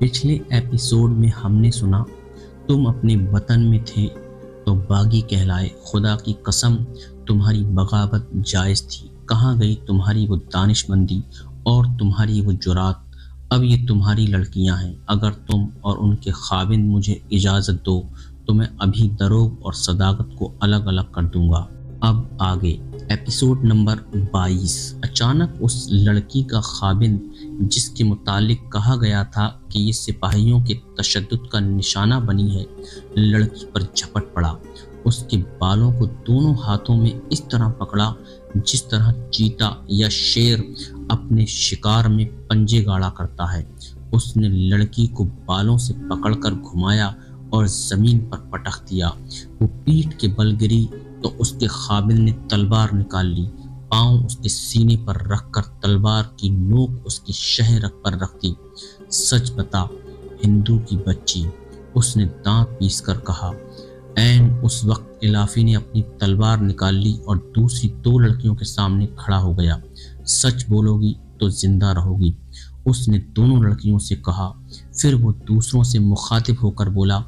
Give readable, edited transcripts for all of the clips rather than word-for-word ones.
पिछले एपिसोड में हमने सुना, तुम अपने वतन में थे तो बागी कहलाए, खुदा की कसम तुम्हारी बगावत जायज़ थी। कहाँ गई तुम्हारी वो दानिशमंदी और तुम्हारी वो जुरात? अब ये तुम्हारी लड़कियां हैं। अगर तुम और उनके खाविंद मुझे इजाज़त दो तो मैं अभी दरोग और सदाकत को अलग अलग कर दूंगा। अब आगे एपिसोड नंबर 22। अचानक उस लड़की का खाविंद, जिसके मुतालिक कहा गया था कि ये सिपाहियों के तशद्दुद का निशाना बनी है, लड़की पर झपट पड़ा। उसके बालों को दोनों हाथों में इस तरह पकड़ा जिस तरह चीता या शेर अपने शिकार में पंजे गाड़ा करता है। उसने लड़की को बालों से पकड़कर घुमाया और जमीन पर पटक दिया। वो पीठ के बल गिरी तो उसके खाविंद ने तलवार निकाल ली। पांव उसके सीने पर रखकर तलवार की नोक उसकी शहर पर रख दी। सच बता हिंदू की बच्ची, उसने दांत पीसकर कहा। ऐन उस वक्त इलाफी ने अपनी तलवार निकाल ली और दूसरी 2 लड़कियों के सामने खड़ा हो गया। सच बोलोगी तो जिंदा रहोगी, उसने दोनों लड़कियों से कहा। फिर वो दूसरों से मुखातिब होकर बोला,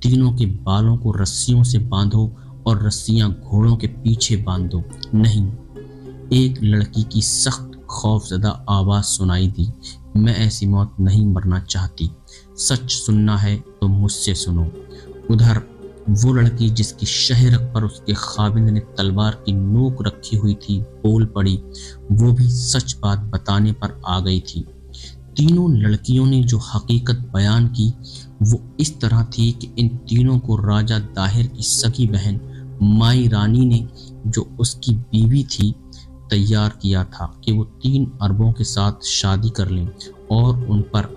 तीनों के बालों को रस्सियों से बांधो और रस्सियां घोड़ों के पीछे बांध दो। नहीं, एक लड़की की सख्त खौफजदा आवाज सुनाई दी। मैं ऐसी मौत नहीं मरना चाहती। सच सुनना है तो मुझसे सुनो। उधर वो लड़की जिसकी शहरक पर उसके खाविंद ने तलवार की नोक रखी हुई थी बोल पड़ी। वो भी सच बात बताने पर आ गई थी। तीनों लड़कियों ने जो हकीकत बयान की वो इस तरह थी कि इन तीनों को राजा दाहिर की सगी बहन माई रानी ने, जो उसकी बीवी थी, तैयार किया था कि वो 3 अरबों के साथ शादी कर लें और उन पर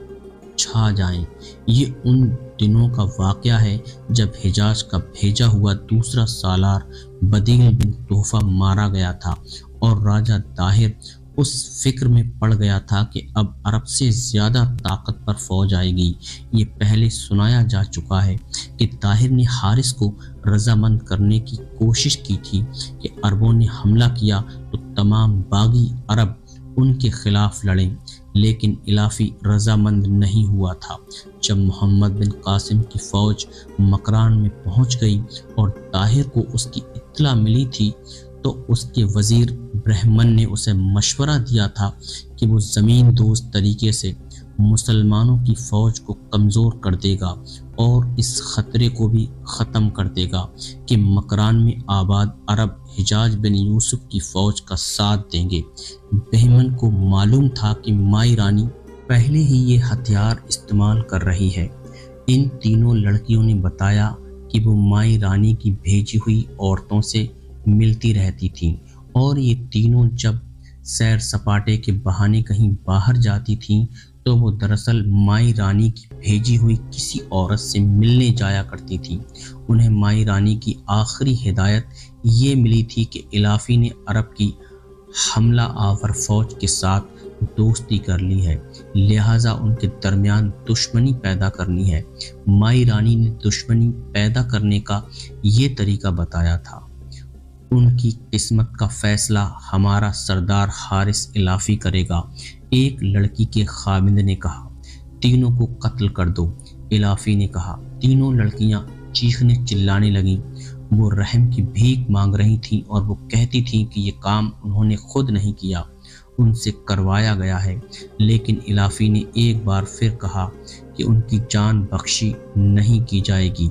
छा जाएं। ये उन दिनों का वाक़या है जब हिजाज का भेजा हुआ दूसरा सालार बदील बिन तोहफा मारा गया था और राजा दाहिर उस फिक्र में पड़ गया था कि अब अरब से ज़्यादा ताकतवर फौज आएगी। ये पहले सुनाया जा चुका है कि ताहिर ने हारिस को रजामंद करने की कोशिश की थी कि अरबों ने हमला किया तो तमाम बागी अरब उनके खिलाफ लड़ें, लेकिन इलाफी रजामंद नहीं हुआ था। जब मोहम्मद बिन कासिम की फ़ौज मकरान में पहुंच गई और ताहिर को उसकी इत्तला मिली थी तो उसके वज़ीर ब्रह्मन ने उसे मशवरा दिया था कि वो ज़मीन दोस्त तरीके से मुसलमानों की फ़ौज को कमज़ोर कर देगा और इस ख़तरे को भी ख़त्म कर देगा कि मकरान में आबाद अरब हिजाज बिन यूसुफ की फ़ौज का साथ देंगे। ब्रह्मन को मालूम था कि माई रानी पहले ही ये हथियार इस्तेमाल कर रही है। इन तीनों लड़कियों ने बताया कि वो माई रानी की भेजी हुई औरतों से मिलती रहती थीं और ये तीनों जब सैर सपाटे के बहाने कहीं बाहर जाती थीं तो वो दरअसल माई रानी की भेजी हुई किसी औरत से मिलने जाया करती थीं। उन्हें माई रानी की आखिरी हिदायत ये मिली थी कि इलाफी ने अरब की हमला आवर फौज के साथ दोस्ती कर ली है, लिहाजा उनके दरमियान दुश्मनी पैदा करनी है। माई रानी ने दुश्मनी पैदा करने का ये तरीका बताया था। उनकी किस्मत का फैसला हमारा सरदार हारिस इलाफी करेगा, एक लड़की के खाविंद ने कहा। तीनों को कत्ल कर दो, इलाफी ने कहा। तीनों लड़कियां चीखने चिल्लाने लगीं। वो रहम की भीख मांग रही थीं और वो कहती थीं कि ये काम उन्होंने खुद नहीं किया, उनसे करवाया गया है। लेकिन इलाफी ने एक बार फिर कहा कि उनकी जान बख्शी नहीं की जाएगी।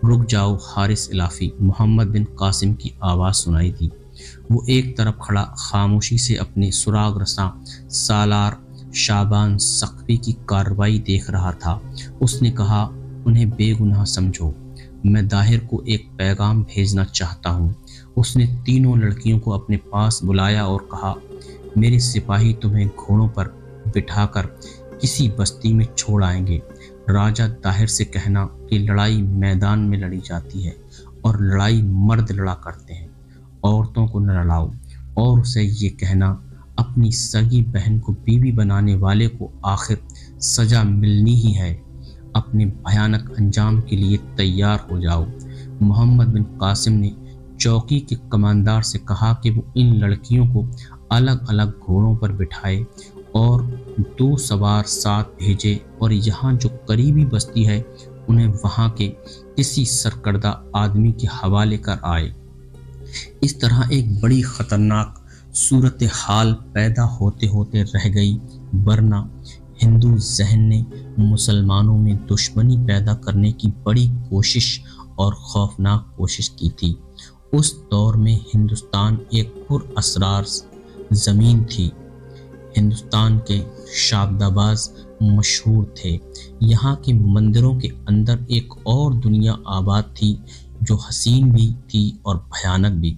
रुक जाओ हारिस इलाफी, मोहम्मद बिन कासिम की आवाज़ सुनाई दी। वो एक तरफ खड़ा खामोशी से अपने सुराग रसां सालार शाबान सख्वी की कार्रवाई देख रहा था। उसने कहा, उन्हें बेगुनाह समझो, मैं दाहिर को एक पैगाम भेजना चाहता हूँ। उसने तीनों लड़कियों को अपने पास बुलाया और कहा, मेरे सिपाही तुम्हें घोड़ों पर बिठाकर किसी बस्ती में छोड़ आएंगे। राजा दाहिर से कहना कि लड़ाई मैदान में लड़ी जाती है और लड़ाई मर्द लड़ा करते हैं, औरतों को न लड़ाओ। और उसे ये कहना, अपनी सगी बहन को बीवी बनाने वाले को आखिर सजा मिलनी ही है, अपने भयानक अंजाम के लिए तैयार हो जाओ। मोहम्मद बिन कासिम ने चौकी के कमांडर से कहा कि वो इन लड़कियों को अलग अलग घोड़ों पर बिठाए और 2 सवार साथ भेजे और यहाँ जो करीबी बस्ती है उन्हें वहाँ के किसी सरकर्दा आदमी के हवाले कर आए। इस तरह एक बड़ी खतरनाक सूरत हाल पैदा होते होते रह गई, वरना हिंदू जहन ने मुसलमानों में दुश्मनी पैदा करने की बड़ी कोशिश और खौफनाक कोशिश की थी। उस दौर में हिंदुस्तान एक पुरअसरार ज़मीन थी। हिंदुस्तान के शाबदाबाज मशहूर थे। यहाँ के मंदिरों के अंदर एक और दुनिया आबाद थी जो हसीन भी थी और भयानक भी।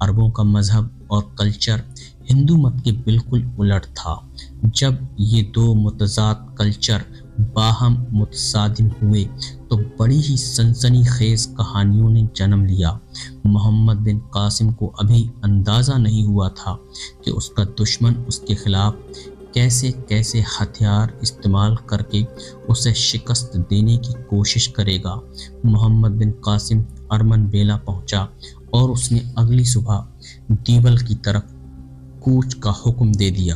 अरबों का मजहब और कल्चर हिंदू मत के बिल्कुल उलट था। जब ये 2 मुतज़ाद कल्चर बाहम मुतसादिम हुए तो बड़ी ही सनसनीखेज कहानियों ने जन्म लिया। मोहम्मद बिन कासिम को अभी अंदाज़ा नहीं हुआ था कि उसका दुश्मन उसके खिलाफ कैसे कैसे हथियार इस्तेमाल करके उसे शिकस्त देने की कोशिश करेगा। मोहम्मद बिन कासिम अरमन बेला पहुंचा और उसने अगली सुबह दीवल की तरफ कूच का हुक्म दे दिया।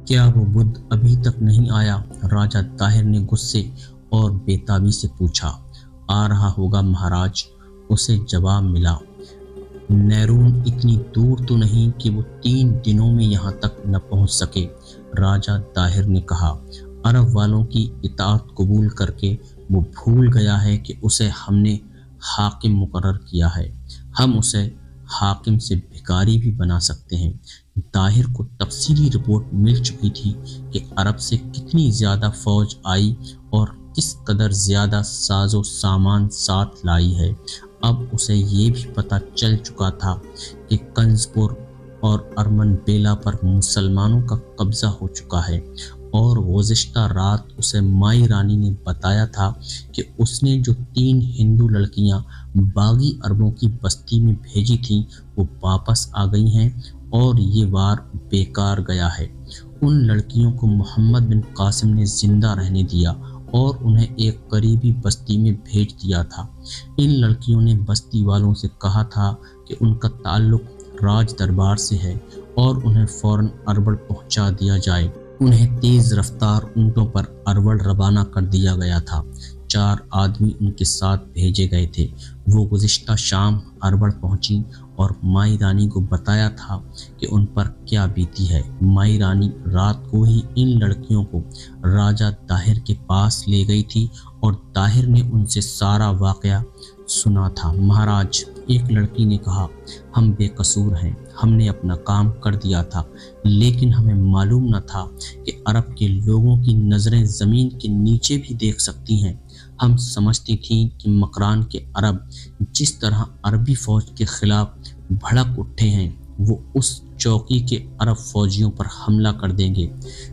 क्या वो बुद्ध अभी तक नहीं आया? राजा ताहिर ने गुस्से और बेताबी से पूछा। आ रहा होगा महाराज, उसे जवाब मिला। नैरून इतनी दूर तो नहीं कि वो 3 दिनों में यहाँ तक न पहुँच सके, राजा ताहिर ने कहा। अरब वालों की इताअत कबूल करके वो भूल गया है कि उसे हमने हाकिम मुकर्रर किया है। हम उसे हाकिम से भिखारी भी बना सकते हैं। ताहिर को तफसीली रिपोर्ट मिल चुकी थी कि अरब से कितनी ज़्यादा फौज आई और किस कदर ज़्यादा साजो सामान साथ लाई है। अब उसे ये भी पता चल चुका था कि कंजपुर और अरमन बेला पर मुसलमानों का कब्ज़ा हो चुका है और गुज़िश्ता रात उसे माई रानी ने बताया था कि उसने जो 3 हिंदू लड़कियां बागी अरबों की बस्ती में भेजी थीं वो वापस आ गई हैं और ये वार बेकार गया है। उन लड़कियों को मोहम्मद बिन कासिम ने जिंदा रहने दिया और उन्हें एक करीबी बस्ती में भेज दिया था। इन लड़कियों ने बस्ती वालों से कहा था कि उनका ताल्लुक राज दरबार से है और उन्हें फौरन अरवल पहुंचा दिया जाए। उन्हें तेज रफ्तार ऊंटों पर अरवल रवाना कर दिया गया था। 4 आदमी उनके साथ भेजे गए थे। वो गुज़िश्ता शाम अरवल पहुंची और माई रानी को बताया था कि उन पर क्या बीती है। माई रानी रात को ही इन लड़कियों को राजा ताहिर के पास ले गई थी और ताहिर ने उनसे सारा वाक़या सुना था। महाराज, एक लड़की ने कहा, हम बेकसूर हैं, हमने अपना काम कर दिया था, लेकिन हमें मालूम न था कि अरब के लोगों की नज़रें ज़मीन के नीचे भी देख सकती हैं। हम समझती थीं कि मकरान के अरब जिस तरह अरबी फ़ौज के ख़िलाफ़ भड़क उठे हैं वो उस चौकी के अरब फ़ौजियों पर हमला कर देंगे।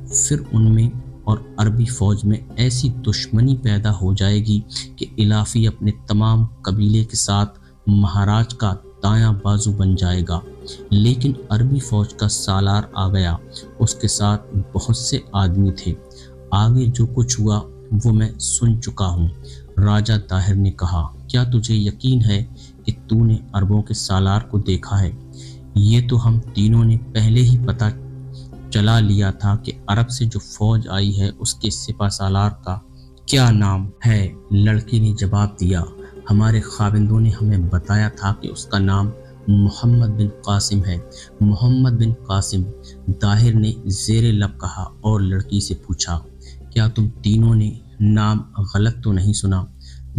फिर उनमें और अरबी फ़ौज में ऐसी दुश्मनी पैदा हो जाएगी कि इलाफ़ी अपने तमाम कबीले के साथ महाराज का दायां बाजू बन जाएगा। लेकिन अरबी फ़ौज का सालार आ गया, उसके साथ बहुत से आदमी थे। आगे जो कुछ हुआ वो मैं सुन चुका हूँ। राजा ताहिर ने कहा, क्या तुझे यकीन है कि तूने अरबों के सालार को देखा है? ये तो हम तीनों ने पहले ही पता चला लिया था कि अरब से जो फौज आई है उसके सिपा सालार का क्या नाम है। लड़की ने जवाब दिया, हमारे खाविंदों ने हमें बताया था कि उसका नाम मोहम्मद बिन कासिम है। मोहम्मद बिन कासिम, ताहिर ने ज़ेरे लब कहा और लड़की से पूछा, क्या तुम तीनों ने नाम गलत तो नहीं सुना?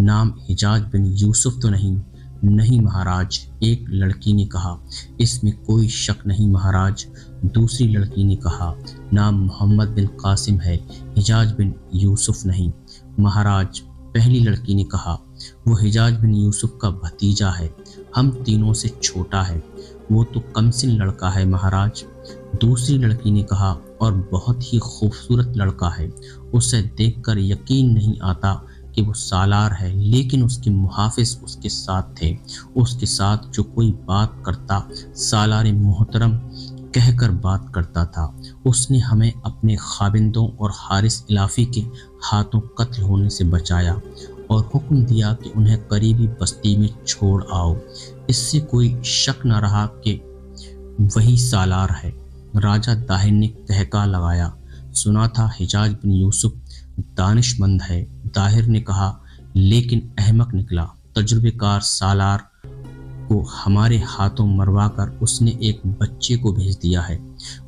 नाम हिजाज बिन यूसुफ तो नहीं? नहीं महाराज, एक लड़की ने कहा। इसमें कोई शक नहीं महाराज, दूसरी लड़की ने कहा। नाम मोहम्मद बिन कासिम है, हिजाज बिन यूसुफ नहीं महाराज। पहली लड़की ने कहा, वो हिजाज बिन यूसुफ का भतीजा है, हम तीनों से छोटा है, वो तो कमसिन लड़का है महाराज। दूसरी लड़की ने कहा, और बहुत ही खूबसूरत लड़का है, उसे देखकर यकीन नहीं आता कि वो सालार है, लेकिन उसके मुहाफिज उसके साथ थे। उसके साथ जो कोई बात करता सालार मोहतरम कहकर बात करता था। उसने हमें अपने खाविंदों और हारिस इलाफी के हाथों कत्ल होने से बचाया और हुक्म दिया कि उन्हें करीबी बस्ती में छोड़ आओ। इससे कोई शक न रहा कि वही सालार है। राजा ताहिर ने कहका लगाया, सुना था हिजाज बिन यूसुफ दानिशमंद है। ताहिर ने कहा, लेकिन अहमक निकला। तजुर्बेकार सालार को हमारे हाथों मरवा कर उसने एक बच्चे को भेज दिया है।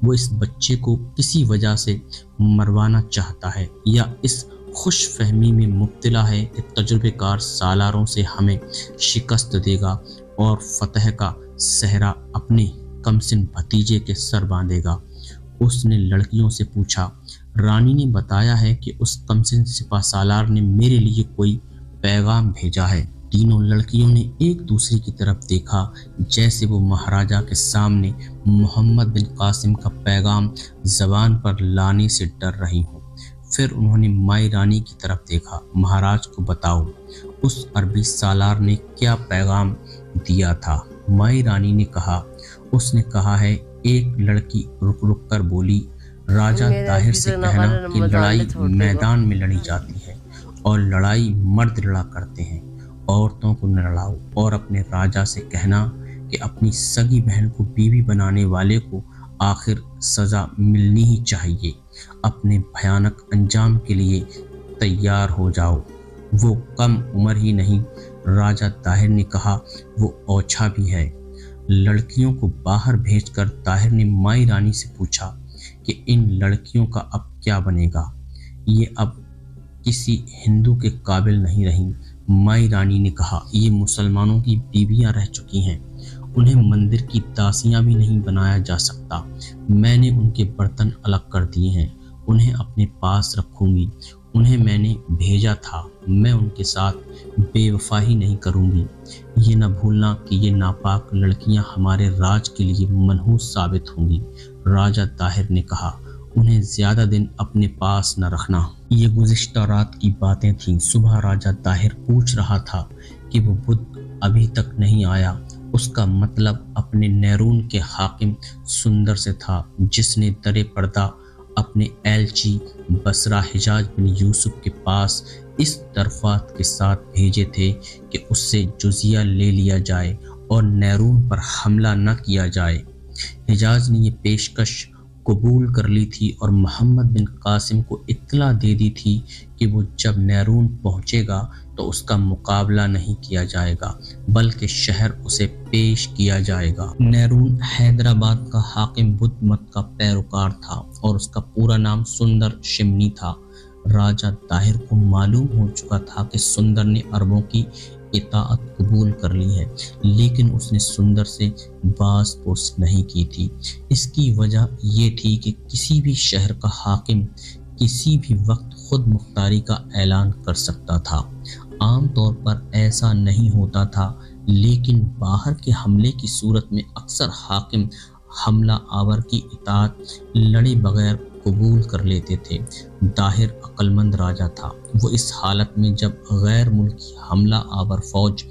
वो इस बच्चे को किसी वजह से मरवाना चाहता है या इस खुश फहमी में मुब्तला है कि तजुर्बेकार सालारों से हमें शिकस्त देगा और फतह का सहरा अपने कमसिन भतीजे के सर बांधेगा। उसने लड़कियों से पूछा। रानी ने बताया है कि उस कमसिन सिपा सालार ने मेरे लिए कोई पैगाम भेजा है। तीनों लड़कियों ने एक दूसरे की तरफ देखा जैसे वो महाराजा के सामने मोहम्मद बिन कासिम का पैगाम जबान पर लाने से डर रही हों। फिर उन्होंने माई रानी की तरफ देखा। महाराज को बताओ, उस अरबी सालार ने क्या पैगाम दिया था? माई रानी ने कहा, उसने कहा है। एक लड़की रुक रुक कर बोली, राजा ताहिर से कहना कि लड़ाई मैदान में लड़ी जाती है और लड़ाई मर्द लड़ा करते हैं, औरतों को न लड़ाओ। और अपने राजा से कहना कि अपनी सगी बहन को बीवी बनाने वाले को आखिर सजा मिलनी ही चाहिए। अपने भयानक अंजाम के लिए तैयार हो जाओ। वो कम उम्र ही नहीं, राजा ताहिर ने कहा, वो ओछा भी है। लड़कियों को बाहर भेजकर ताहिर ने माई रानी से पूछा कि इन लड़कियों का अब क्या बनेगा? ये अब किसी हिंदू के काबिल नहीं रहीं। माई रानी ने कहा, ये मुसलमानों की बीवियां रह चुकी हैं, उन्हें मंदिर की दासियां भी नहीं बनाया जा सकता। मैंने उनके बर्तन अलग कर दिए हैं, उन्हें अपने पास रखूंगी। उन्हें मैंने भेजा था, मैं उनके साथ बेवफाही नहीं करूंगी। ये न भूलना कि ये नापाक लड़कियां हमारे राज के लिए मनहूस साबित होंगी। राजा ताहिर ने कहा, उन्हें ज्यादा दिन अपने पास न रखना। ये गुज़िश्ता रात की बातें थीं। सुबह राजा ताहिर पूछ रहा था कि वो बुद्ध अभी तक नहीं आया। उसका मतलब अपने नैरून के हाकिम सुंदर से था, जिसने दरे पर्दा अपने एलची बसरा हिजाज बिन यूसुफ के पास इस दरख्वास्त के साथ भेजे थे कि उससे जुजिया ले लिया जाए और नैरून पर हमला न किया जाए। हिजाज ने ये पेशकश कबूल कर ली थी और मोहम्मद बिन कासिम को इत्तला दे दी थी कि वो जब नैरून पहुंचेगा तो उसका मुकाबला नहीं किया जाएगा, बल्कि शहर उसे पेश किया जाएगा। नैरून हैदराबाद का हाकिम बुद्ध मत का पैरोकार था और उसका पूरा नाम सुंदर शिमनी था। राजा ताहिर को मालूम हो चुका था कि सुंदर ने अरबों की इताअत कबूल कर ली है, लेकिन उसने सुंदर से बाज़पुर्स नहीं की थी। इसकी वजह ये थी कि किसी भी शहर का हाकिम किसी भी वक्त खुद मुख्तारी का ऐलान कर सकता था। आम तौर पर ऐसा नहीं होता था, लेकिन बाहर के हमले की सूरत में अक्सर हाकिम हमला आवर की इताअत लड़े बगैर कबूल कर लेते थे। ताहिर अक्लमंद राजा था। वो इस हालत में जब गैर मुल्की हमला आवर फौज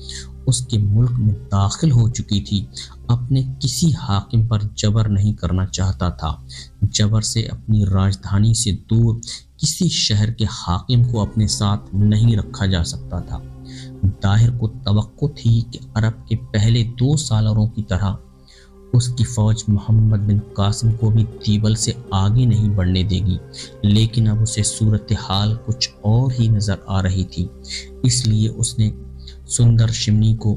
उसके मुल्क में दाखिल हो चुकी थी, अपने किसी हाकिम पर जबर नहीं करना चाहता था। जबर से अपनी राजधानी से दूर किसी शहर के हाकिम को अपने साथ नहीं रखा जा सकता था। ताहिर को तवक्को थी कि अरब के पहले 2 सालरों की तरह उसकी फौज मोहम्मद बिन कासिम को भी दीवल से आगे नहीं बढ़ने देगी, लेकिन अब उसे सूरत हाल कुछ और ही नजर आ रही थी। इसलिए उसने सुंदर शिमनी को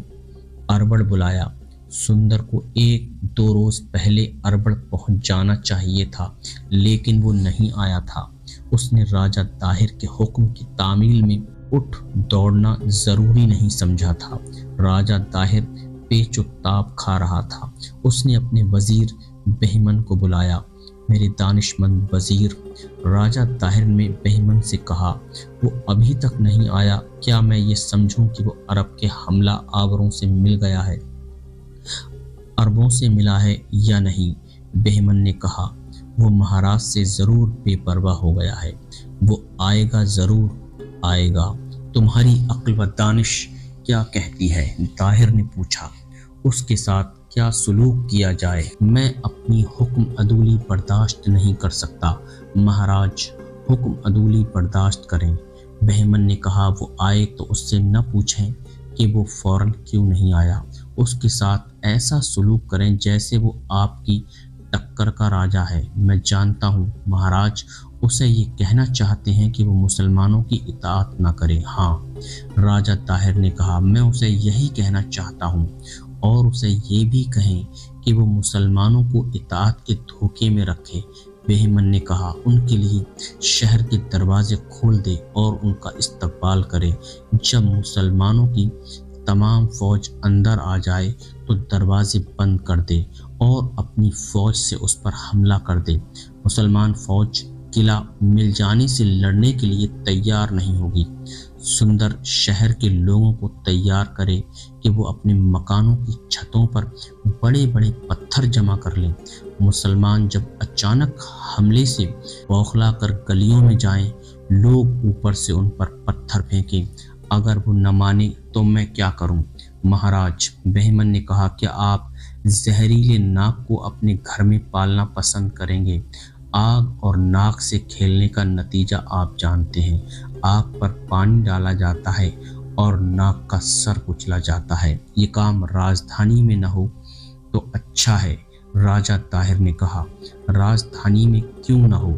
अरबड़ बुलाया। सुंदर को 1-2 रोज पहले अरबड़ पहुंच जाना चाहिए था, लेकिन वो नहीं आया था। उसने राजा ताहिर के हुक्म की तामील में उठ दौड़ना जरूरी नहीं समझा था। राजा ताहिर पेचुताप खा रहा था। उसने अपने वजीर बहिमन को बुलाया। मेरे दानिशमंद वजीर, राजा ताहिर ने बहिमन से कहा, वो अभी तक नहीं आया, क्या मैं ये समझूं कि वो अरब के हमला आवरों से मिल गया है, अरबों से मिला है या नहीं? बहिमन ने कहा, वो महाराज से जरूर बेपरवाह हो गया है, वो आएगा, जरूर आएगा। तुम्हारी अक्ल व दानिश क्या कहती है? ताहिर ने पूछा। उसके साथ क्या सुलूक किया जाए? मैं अपनी हुक्म अदूली बर्दाश्त नहीं कर सकता। महाराज, हुक्म अदूली बर्दाश्त करें। बहमन ने कहा, वो आए तो उससे न पूछें कि वो फौरन क्यों नहीं आया। उसके साथ ऐसा सलूक करें जैसे वो आपकी टक्कर का राजा है। मैं जानता हूँ महाराज उसे ये कहना चाहते हैं कि वो मुसलमानों की इताअत न करे। हाँ, राजा ताहिर ने कहा, मैं उसे यही कहना चाहता हूँ, और उसे ये भी कहें कि वो मुसलमानों को इताअत के धोखे में रखे। बहमन ने कहा, उनके लिए शहर के दरवाजे खोल दे और उनका इस्तकबाल करे। जब मुसलमानों की तमाम फौज अंदर आ जाए तो दरवाजे बंद कर दे और अपनी फौज से उस पर हमला कर दे। मुसलमान फौज किला मिल जाने से लड़ने के लिए तैयार नहीं होगी। सुंदर शहर के लोगों को तैयार करे कि वो अपने मकानों की छतों पर बड़े बड़े पत्थर जमा कर लें। मुसलमान जब अचानक हमले से बौखला कर गलियों में जाएं, लोग ऊपर से उन पर पत्थर फेंकें। अगर वो न माने तो मैं क्या करूं? महाराज, बहमन ने कहा, क्या आप जहरीले नाग को अपने घर में पालना पसंद करेंगे? आग और नाग से खेलने का नतीजा आप जानते हैं। आग पर पानी डाला जाता है और नाग का सर कुचला जाता है। ये काम राजधानी में न हो तो अच्छा है। राजा ताहिर ने कहा, राजधानी में क्यों न हो?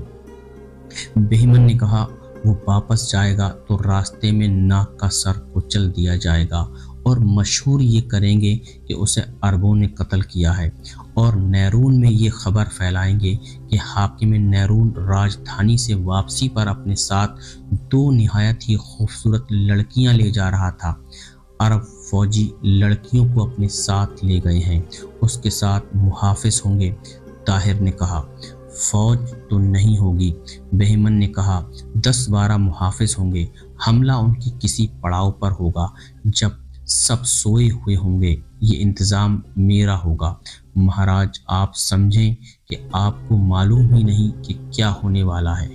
बहमन ने कहा, वो वापस जाएगा तो रास्ते में नाग का सर कुचल दिया जाएगा और मशहूर ये करेंगे कि उसे अरबों ने कत्ल किया है, और नैरून में ये खबर फैलाएंगे कि हाकिम नैरून राजधानी से वापसी पर अपने साथ 2 निहायत ही खूबसूरत लड़कियां ले जा रहा था। अरब फौजी लड़कियों को अपने साथ ले गए हैं, उसके साथ मुहाफिज होंगे। ताहिर ने कहा, फौज तो नहीं होगी। बहमन ने कहा, 10-12 मुहाफिज होंगे। हमला उनकी किसी पड़ाव पर होगा जब सब सोए हुए होंगे। ये इंतज़ाम मेरा होगा। महाराज, आप समझें कि आपको मालूम ही नहीं कि क्या होने वाला है।